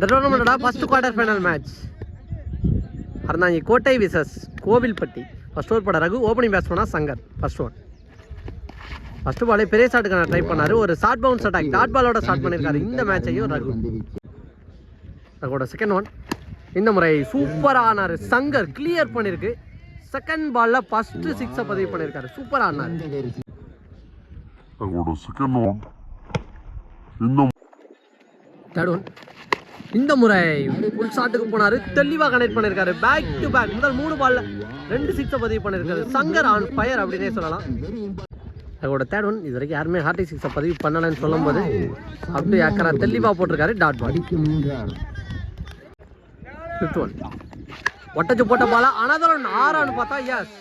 இந்த டோர்னமெண்டோட first quarter final match Aranthangi Kottai versus Kovilpatti. First over பட ரகு, ஓப்பனிங் பேட்ஸ்மேனா சங்கர். ஃபர்ஸ்ட் பாலே பெரிய ஷாட்டுக்கான ட்ரை பண்ணாரு. ஒரு ஷார்ட் பவுன்ஸ் அட்டாக் டாட் பாலோட ஸ்டார்ட் பண்ணியிருக்காரு இந்த மேட்சையும் ரகு. ரகுவோட செகண்ட் ஒன் இந்த முறை சூப்பராக ஆனார் சங்கர், கிளியர் பண்ணியிருக்கு. செகண்ட் பால்ல ஃபர்ஸ்ட் சிக்ஸை பதிவு பண்ணியிருக்காரு, சூப்பராக ஆனார். தேர்ட் ஒன் இந்த முறை ஃபுல் ஷாட்டுக்கு போனாரு, தெளிவாக கனெக்ட் பண்ணியிருக்காரு. பேக் டு பேக் முதல் 3 பால்ல 2 சிக்ஸை பதிவு பண்ணியிருக்காரு. சங்கர் ஆன் ஃபயர் அப்படின்னே சொல்லலாம். அதோட தேர்ட் ஒன் இது வரைக்கும் யாருமே ஹார்டி சிக்ஸை பதிவு பண்ணலன்னு சொல்லும் போது அப்படி ஏக்கரா தெளிவாக போட்டிருக்காரு டாட் பால். ஃபிஃப்த் ஒன் ஒட்டச்சு போட்ட பாலா அனதர் ஒன் ஆறான்னு பார்த்தா எஸ்,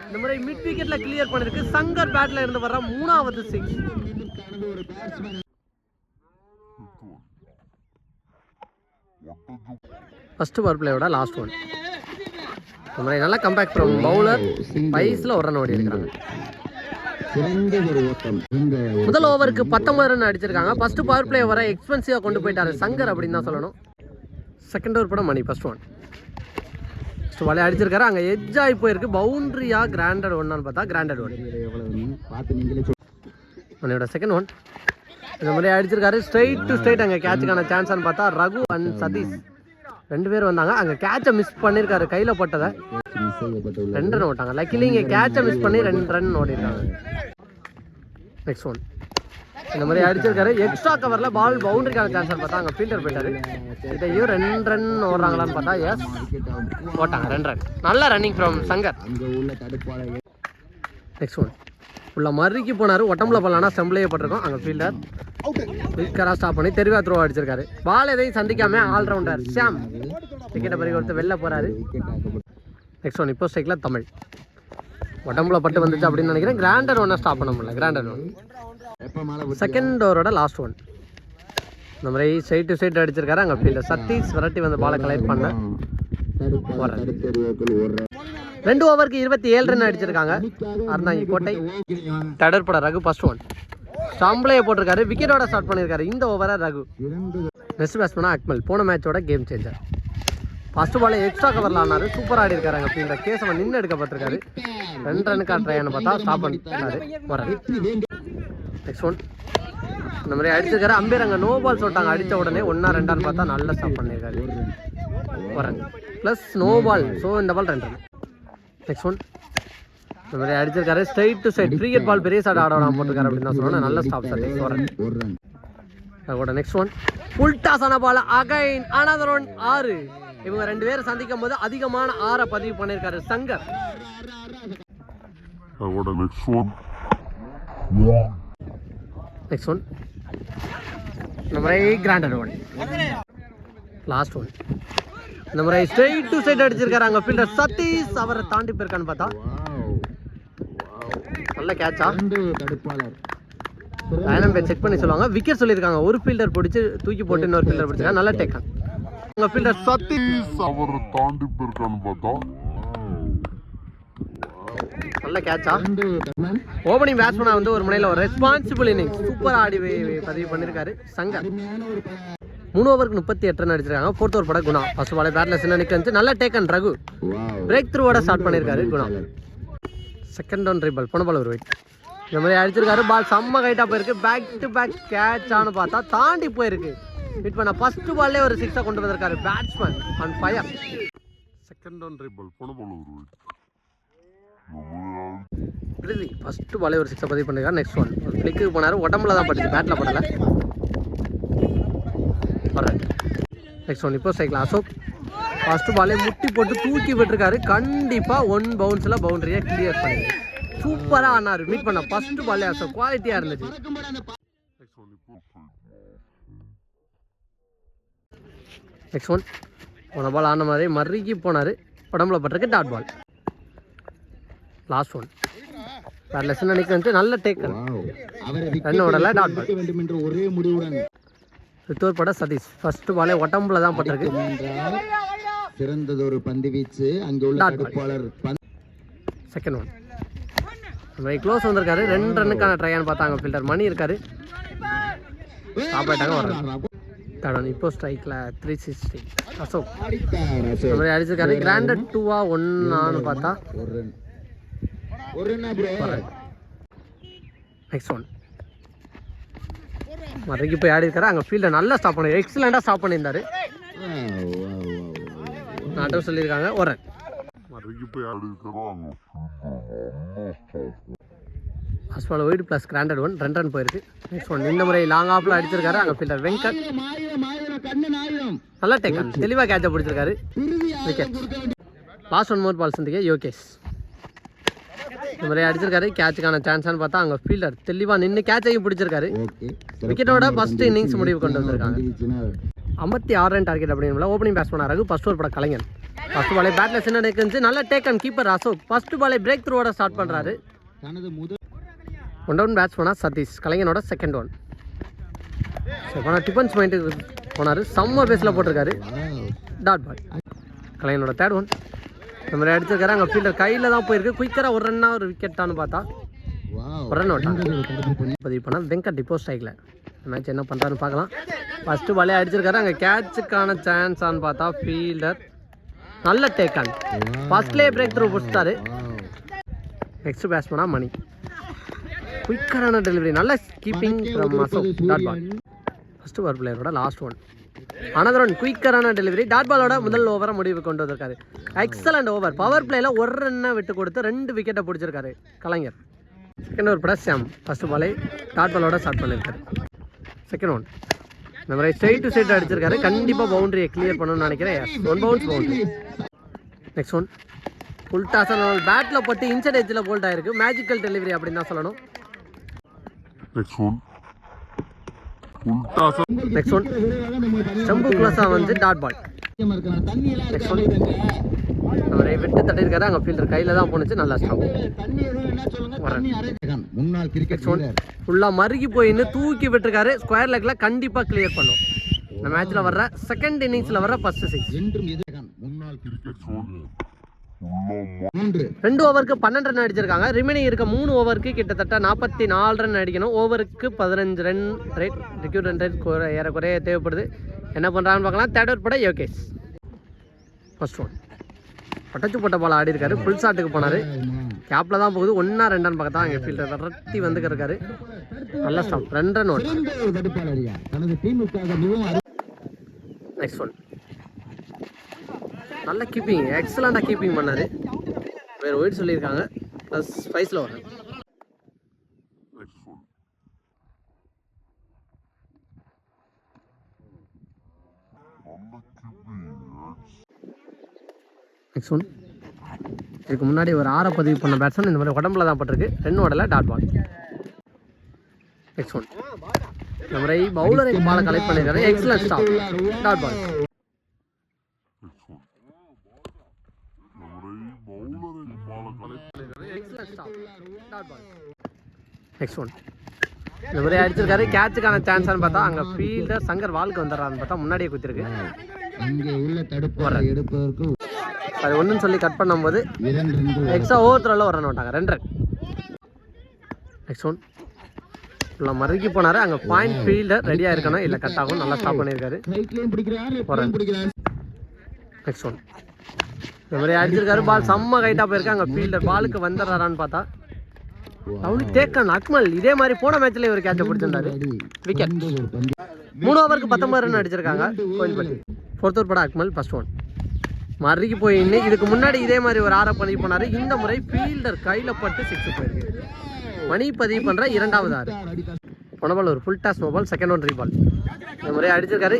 இந்த முறை மிட் விக்கெட்ல கிளியர் பண்ணிருக்கு. சங்கர் பேட்ல இருந்து வர்ற 3வது சிக்ஸ். ஃபர்ஸ்ட் பவர் பிளேயோட லாஸ்ட் ஒன் இந்த முறை நல்லா கம்பேக் ஃப்ரம் பவுலர். பைஸ்ல ஒரு ரன் ஓடி இருக்கிறாங்க. முதல் ஓவருக்கு 19 ரன் அடிச்சிருக்காங்க. ஃபர்ஸ்ட் பவர் பிளே வர எக்ஸ்பென்சிவா கொண்டு போயிட்டாரு சங்கர் அப்படின்னு தான் சொல்லணும். செகண்ட் ஓவர் படம் மணி ஃபர்ஸ்ட் ஒன் வலையை அடிச்சிருக்காரு. அங்கே எட்ஜ் ஆகி போயிருக்கு. பவுண்டரியா கிராண்டட் ஒன்னான்னு பார்த்தா கிராண்டட் ஒன். மணியோட செகண்ட் ஒன் இந்த மாதிரி அடிச்சிருக்காரு. ஸ்ட்ரைட் டு ஸ்ட்ரைட் அங்கே கேட்சுக்கான சான்ஸ்ன்னு பார்த்தா ரகு அண்ட் சதீஷ் 2 பேர் வந்தாங்க. அங்கே கேட்சை மிஸ் பண்ணியிருக்காரு, கையில் பட்டதை 2 ரன் ஓட்டாங்க. லக்கிலி இங்கே கேட்சை மிஸ் பண்ணி 2 ரன் ஓடிருக்காங்க. நெக்ஸ்ட் ஒன் இந்த மாதிரி அடிச்சிருக்காரு. எக்ஸ்ட்ரா கவரில் பால் பவுண்டரிக்கான சான்ஸ் பார்த்தா அங்கே ஃபீல்டர் போயிட்டாரு. இதையும் 2 ரன் ஓடுறாங்களான்னு பார்த்தா எஸ் ஓட்டாங்க 2 ரன். நல்ல running from Shankar. Next one ஃபுல்லாக மறுக்கி போனார். ஒட்டம்புல பண்ணலான்னா செம்பிளையே பட்டிருக்கோம். அங்கே ஃபீல்டர் குயிக்கராக ஸ்டாப் பண்ணி தெருவா த்ரோ அடிச்சிருக்காரு. பால் எதையும் சந்திக்காம ஆல்ரவுண்டர் ஷாம் விக்கெட்டை பறி கொடுத்து வெளில போகிறாரு. நெக்ஸ்ட் ஒன் இப்போ ஸ்ட்ரைக்கில் தமிழ் உடம்புல பட்டு வந்துச்சு அப்படின்னு நினைக்கிறேன். கிராண்டர் ஒன்றை ஸ்டாப் பண்ண முடியல. கிராண்டர் ஒன் செகண்ட் ஓவரோட லாஸ்ட் ஒன் இந்த மாதிரி சைட் டு சைட் அடிச்சிருக்காரு. அங்கே ஃபீல்டர் சதீஷ் விரட்டி வந்து பாலை கலெக்ட் பண்ண 2 ஓவருக்கு 27 ரன் அடிச்சிருக்காங்க அறந்தாங்கி கோட்டை. தடற்பட ரகு ஃபர்ஸ்ட் ஒன் ஸ்டாம்பிளையை போட்டிருக்காரு. விக்கெட்டோட ஸ்டார்ட் பண்ணியிருக்காரு இந்த ஓவரை ரகு. நெக்ஸ்ட் பேட்ஸ்மேனா அக்மல், போன மேட்சோட கேம் சேஞ்சர். ஃபர்ஸ்ட் பாலை எக்ஸ்ட்ரா கவரில் ஆனார். சூப்பராக ஆடி இருக்காரு. அங்கே ஃபீல்டர் கேசவன் நின்று எடுக்கப்பட்டிருக்காரு. 2 ரன்னுக்கான ட்ரையான்னு பார்த்தா ஸ்டாப் பண்ணிட்டாரு. நெக்ஸ்ட் ஒன் இந்த மாதிரி அடிச்சிருக்காரு. அம்பேர் அங்கே நோ பால் சொல்லிட்டாங்க. அடித்த உடனே 1 2 பார்த்தா நல்லா ஸ்டாப் பண்ணியிருக்காரு. Run plus no ball, so இந்த பால் 2 ரன். நெக்ஸ்ட் ஒன் இந்த மாதிரி அடிச்சிருக்காரு. Straight to straight free hit ball பெரிய ஷாட் ஆடாம போட்டிருக்காரு அப்படின்னு தான் சொல்லணும். நல்ல ஸ்டாப் சதீஷ் ஒரு ரன். அதோட நெக்ஸ்ட் ஒன் ஃபுல் டாஸ் ஆன பால் அகைன் அனதர் ஒன் 6. இவங்க 2 பேரும் சந்திக்கும் போது அதிகமான 6 பதிவு பண்ணியிருக்காரு சங்கர். நெக்ஸ்ட் ஒன் இந்த முறை கிராண்டட் ஒன். லாஸ்ட் ஒன் இந்த முறை ஸ்ட்ரைட் டு ஸ்ட்ரைட் அடிச்சிருக்காரு. அங்கே ஃபீல்டர் சதீஷ் அவரை தாண்டி போயிருக்கான்னு பார்த்தா நல்ல கேட்சா. லைனம் பேர் செக் பண்ணி சொல்லுவாங்க. விக்கெட் சொல்லியிருக்காங்க. ஒரு ஃபீல்டர் பிடிச்சி தூக்கி போட்டு இன்னொரு ஃபீல்டர் பிடிச்சிருக்காங்க. நல்ல டேக்கன். அங்கே ஃபீல்டர் சதீஷ் அவரை தாண்டி போயிருக்கான்னு பார்த்தா நல்ல கேட்சா. ஓப்பனிங் பேட்ஸ்மேனா வந்து ஒரு முனையில் ஒரு ரெஸ்பான்சிபிள் இன்னிங்ஸ் சூப்பராக ஆடி பதிவு பண்ணியிருக்காரு சங்கர். 3 ஓவருக்கு 38 ரன் அடிச்சிருக்காங்க. 4th ஓவர் பட குணா ஃபர்ஸ்ட் பாலே பேட்ல சின்ன நிக்க வந்து நல்ல டேக்கன் ரகு. பிரேக் த்ரூவோட ஸ்டார்ட் பண்ணியிருக்காரு குணா. செகண்ட் ஒன் ட்ரிபிள் போன பால் ஒரு வெயிட் இந்த மாதிரி அடிச்சிருக்காரு. பால் செம்ம கைட்டாக போயிருக்கு. பேக் டு பேக் கேட்சான்னு பார்த்தா தாண்டி போயிருக்கு. ஹிட் பண்ண ஃபர்ஸ்ட் பால்லே ஒரு 6 கொண்டு வந்திருக்காரு batsman on fire. Second one triple போன பால் ஒரு வெயிட் ஃபர்ஸ்ட் பாலே ஒரு 6 பதிவு பண்ணிருக்காரு. நெக்ஸ்ட் ஒன் ஒரு ஃபிளிக்கு போனார். உடம்புல தான் பட்டுச்சு, பேட்டில் படலை. நெக்ஸ்ட் ஒன் இப்போ சைக்கிள் அசோக் ஃபர்ஸ்ட் பாலே முட்டி போட்டு தூக்கி விட்டுருக்காரு. கண்டிப்பாக 1 பவுன்ஸில் பவுண்டரியை கிளியர் பண்ணி சூப்பராக ஆனார். மீட் பண்ண ஃபர்ஸ்ட் பாலே அசோக் குவாலிட்டியாக இருந்துச்சு. நெக்ஸ்ட் ஒன் போன பால் ஆன மாதிரி மறுக்கி போனார். உடம்புல பட்டிருக்கு டாட் பால். லாஸ்ட் ஒன் வேற லெசன் நினைக்க வந்து நல்ல டேக்கன் ரன்னோடல டாட் பால். ஃபிஃப்த் பட சதீஷ் ஃபர்ஸ்ட் பாலே ஒட்டம்புல தான் பட்டிருக்கு. சிறந்ததொரு பந்து வீச்சு அங்கே உள்ள தடுப்பாளர். செகண்ட் ஒன் க்ளோஸ் வந்திருக்காரு. 2 ரன்னுக்கான ட்ரையான்னு பார்த்தாங்க. ஃபீல்டர் மணி இருக்காரு. ஸ்டாப் ஆயிட்டாங்க. தடன் இப்போ ஸ்ட்ரைக்கில் 360 அசோக் அடித்தார் இந்த அசோக். மாதிரி அடிச்சிருக்காரு. கிராண்டட் 2-ஆ 1-ஆன்னு பார்த்தா ஒரு ரன் ப்ரோ. நெக்ஸ்ட் ஒன் மறைக்கு போய் ஆடி இருக்காரு. அங்கே ஃபீல்டை நல்லா ஸ்டாப் பண்ணி எக்ஸலண்டாக ஸ்டாப் பண்ணியிருந்தாரு. நாட்டம் சொல்லியிருக்காங்க. ஒரு run. Oswal white plus granted 1 2 run போயிருக்கு. நெக்ஸ்ட் ஒன் இந்த முறை லாங் ஆஃபில் அடிச்சிருக்காரு. அங்கே ஃபீல்டர் வெங்கட் நல்லா டேக்கன் தெளிவாக கேட்சை பிடிச்சிருக்காரு. விக்கெட். லாஸ்ட் ஒன் மோர் பால் சந்திக்க யோகேஷ் இந்த மாதிரி அடிச்சிருக்காரு. கேட்சுக்கான சான்ஸான்னு பார்த்தா அங்கே ஃபீல்டர் தெளிவாக நின்று கேட்சையும் பிடிச்சிருக்காரு. விக்கெட்டோட ஃபர்ஸ்ட் இன்னிங்ஸ் முடிவு கொண்டு வந்திருக்காங்க. 56 ரன் டார்கெட் அப்படிங்கிற opening batsman Raghu. First over பட கலைஞன். ஃபர்ஸ்ட் பாலே பேட்டில் சின்ன நிற்குச்சு. நல்ல டேக்கன் கீப்பர் அசோக். ஃபர்ஸ்ட் பாலே பிரேக் த்ரூவோட ஸ்டார்ட் பண்ணுறாரு. ஒன் டவுன் பேட்ஸ்மேனா சதீஷ். கலைஞனோட செகண்ட் ஒன். போனால் டிஃபன்ஸ் மைண்டுக்கு போனார். செம்ம பேஸில் போட்டிருக்காரு. Dot ball. கலைஞனோட தேர்ட் ஒன் இந்த மாதிரி அடிச்சிருக்காரு. அங்கே ஃபீல்டர் கையில் தான் போயிருக்கு. குயிக்கராக ஒரு ரன்னா ஒரு விக்கெட்டானு பார்த்தா ஒரு ரன் அவுட் பதிவு பண்ணால் வெங்கட் இப்போ ஸ்ட்ரைக்கில். மேட்ச் என்ன பண்ணுறாருன்னு பார்க்கலாம். ஃபஸ்ட்டு பாலே அடிச்சிருக்காரு. அங்கே கேட்சுக்கான சான்ஸான்னு பார்த்தா ஃபீல்டர் நல்ல டேக்கான் ஃபர்ஸ்ட்லேயே பிரேக் த்ரூ பிடிச்சிட்டாரு. நெக்ஸ்ட் பேட்ஸ்மேனா மணி. குயிக்கரான டெலிவரி நல்ல keeping from Ashok. Dot ball. First over பிளேயரோட லாஸ்ட் ஒன். அனதர் ஒன் குயிக்கரான டெலிவரி. டாட் பாலோட முதல் ஓவரை முடிவு கொண்டு வந்திருக்காரு. Excellent over. பவர் பிளேயில் ஒரு ரன்னை விட்டு கொடுத்து 2 விக்கெட்டை பிடிச்சிருக்காரு கலைஞர். செகண்ட் ஓவர் பட சாம். ஃபஸ்ட்டு பாலே டாட் பாலோட ஸ்டார்ட் பண்ணியிருக்காரு. செகண்ட் ஒன் இந்த மாதிரி ஸ்ட்ரெயிட் டு ஸ்ட்ரெயிட் அடிச்சிருக்காரு. கண்டிப்பாக பவுண்டரியை கிளியர் பண்ணணும்னு நினைக்கிறேன். One bounce boundary. Next one full toss battle பட்டு இன்சைட் எட்ஜில் போல்ட் ஆயிருக்கு. மேஜிக்கல் டெலிவரி அப்படின்னு தான் சொல்லணும். நெக்ஸ்ட் ஒன் செம்பு குலசா வந்து டாட் பால். நெக்ஸ்ட் ஒன் அவரை விட்டு தட்டிருக்காரு. அங்கே ஃபீல்டர் கையில் தான் போணுச்சு. நல்லா ஸ்டாப். நெக்ஸ்ட் ஒன் ஃபுல்லாக மறுகி போயின்னு தூக்கி விட்டுருக்காரு. ஸ்கொயர் லெக்கில் கண்டிப்பாக கிளியர் பண்ணும். இந்த மேட்ச்சில் வர்ற செகண்ட் இன்னிங்ஸில் வர்ற ஃபர்ஸ்ட் 6. 2 ஓவருக்கு 12 ரன் அடிச்சிருக்காங்க. ரிமைனிங் இருக்க 3 ஓவருக்கு கிட்டத்தட்ட 44 ரன் அடிக்கணும். ஓவருக்கு 15 run rate require run rate ஏறக்குறைய தேவைப்படுது. என்ன பண்ணுறாங்கன்னு பார்க்கலாம். தேர்ட் ஓவர் பட யோகேஷ். ஃபர்ஸ்ட் ஒன் பட்டச்சு போட்ட பால் ஆடி இருக்காரு. ஃபுல் ஷாட்டுக்கு போனார். கேப்பில் தான் போகுது. 1 2 பார்த்தா அங்கே ஃபீல்டர் விரட்டி வந்துக்க இருக்காரு. நல்ல ஸ்டாப். 2 ரன் ஓட். நெக்ஸ்ட் ஒன் நல்ல கீப்பிங் எக்ஸலண்டாக கீப்பிங் பண்ணார். வேறு ஒயிட் சொல்லியிருக்காங்க. ப்ளஸ் 5ல் வரும். நெக்ஸ்ட் ஒன் இதுக்கு முன்னாடி ஒரு 6 பதிவு பண்ண பேட்ஸ்மேன் இந்த மாதிரி உடம்புல தான் பட்டிருக்கு. 2 ஓடல டாட் பால். நெக்ஸ்ட் ஒன் இந்த மாதிரி பவுலரை பாலை கலெக்ட் பண்ணியிருக்காரு. Excellent stop. Dot ball. Next one இந்த மாதிரி அடிச்சிருக்காரு. கேட்சுக்கான சான்ஸான்னு பார்த்தா அங்கே ஃபீல்டர் சங்கர் வாலுக்கு வந்துடுறான்னு பார்த்தா முன்னாடியே குத்திருக்கு. அது ஒன்றுன்னு சொல்லி கட் பண்ணும்போது எக்ஸ்ட்ரா ஓவர் த்ரோவில் ஒரு ரன் விட்டாங்க. 2 ரன். நெக்ஸ்ட் ஒன் ஃபுல்லாக மறுக்கி போனார். அங்கே பாயிண்ட் ஃபீல்டர் ரெடியாக இருக்கணும். இல்லை கட் ஆகும். நல்லா ஸ்டாப் பண்ணியிருக்காரு. ஒரு ரன். நெக்ஸ்ட் ஒன் இந்த மாதிரி அடிச்சிருக்காரு. பால் செம்ம கைட்டாக போயிருக்கு. அங்கே ஃபீல்டர் பாலுக்கு வந்துடுறாரான்னு பார்த்தா அவனு தேக்கன் அக்மல் இதே மாதிரி போன மேட்ச்ல ஒரு கேட்சை பிடிச்சிருந்தாரு. விக்கெட். 3 ஓவருக்கு 19 ரன் அடிச்சிருக்காங்க கோயில்பட்டி. 4th ஓவர் பட அக்மல். ஃபர்ஸ்ட் ஒன் மறுக்கி போய் இதுக்கு முன்னாடி இதே மாதிரி ஒரு 6 பதிவு பண்ணாரு. இந்த முறை ஃபீல்டர் கையில் பட்டு 6 போயிருக்கு. மணி பதிவு பண்ணுற 2வது 6. போன பால் ஒரு ஃபுல் டாஸ் மோபால். Second one ரீபால். இந்த முறை அடிச்சிருக்காரு.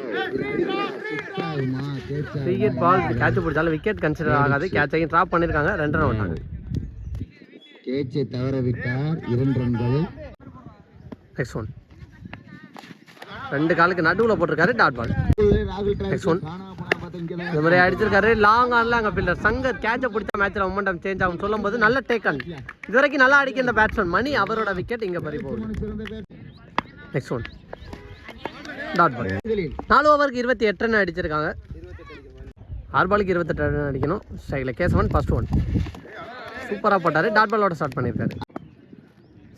விக்கெட் பால் கேட்ச் பிடிச்சாலும் விக்கெட் கன்சிடர் ஆகாது. கேட்சையும் ட்ராப் பண்ணியிருக்காங்க. 2 ரன் விட்டாங்க. கேட்சை தவற விட்டார். 2 ரன்கள். நெக்ஸ்ட் ஒன் 2 காலுக்கு நடுவில் போட்டிருக்காரு. Dot ball. நெக்ஸ்ட் ஒன் இந்த மாதிரி அடிச்சிருக்காரு. லாங் ஆன்ல அங்கே ஃபீல்டர் சங்கர் கேட்சை பிடிச்ச மேட்சில் மொமெண்டம் சேஞ்ச் ஆகும் சொல்லும் போது நல்ல டேக்கன். இது வரைக்கும் நல்லா அடிக்க இந்த பேட்ஸ்மேன் மணி அவரோட விக்கெட் இங்கே பறி போகுது. Next one dot ball. 4 ஓவருக்கு 28 ரன் அடிச்சிருக்காங்க. 6 பாலுக்கு 28 ரன் அடிக்கணும். ஸ்ட்ரைக்கில் கேசவன். ஃபர்ஸ்ட் ஒன் சூப்பராக போட்டார். டாட் பாலோட ஸ்டார்ட் பண்ணியிருக்காரு.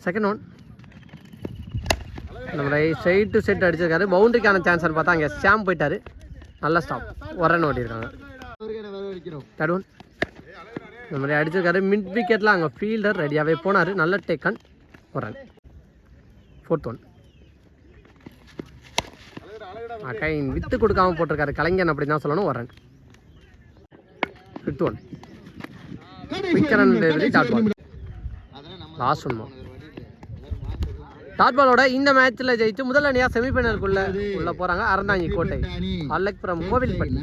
செகண்ட் ஒன் நம்ம ஸ்ட்ரைட் டு செட் அடிச்சிருக்காரு. பவுண்டரிக்கான சான்ஸ் பார்த்தா அங்கே ஷாம் போயிட்டாரு. நல்ல ஸ்டாப். ஒரு ரன் ஓடிருக்காங்க. தேர்ட் ஒன் இந்த மாதிரி அடிச்சிருக்காரு. மிட் விக்கெட்டில் அங்கே ஃபீல்டர் ரெடியாகவே போனார். நல்ல டேக்கன். ஒரு ரன். ஃபோர்த் ஒன் அகைன் வித்து கொடுக்காம போட்டிருக்காரு கலைஞன் அப்படி தான் சொல்லணும். ஒரு run. Fifth one quick run delivery. Dot ball. Last one. Dot பாலோட இந்த மேட்ச்சில் ஜெயிச்சு முதல் அணியாக செமிஃபைனலுக்குள்ள போகிறாங்க அறந்தாங்கி கோட்டை. Alec from Kovilpatti.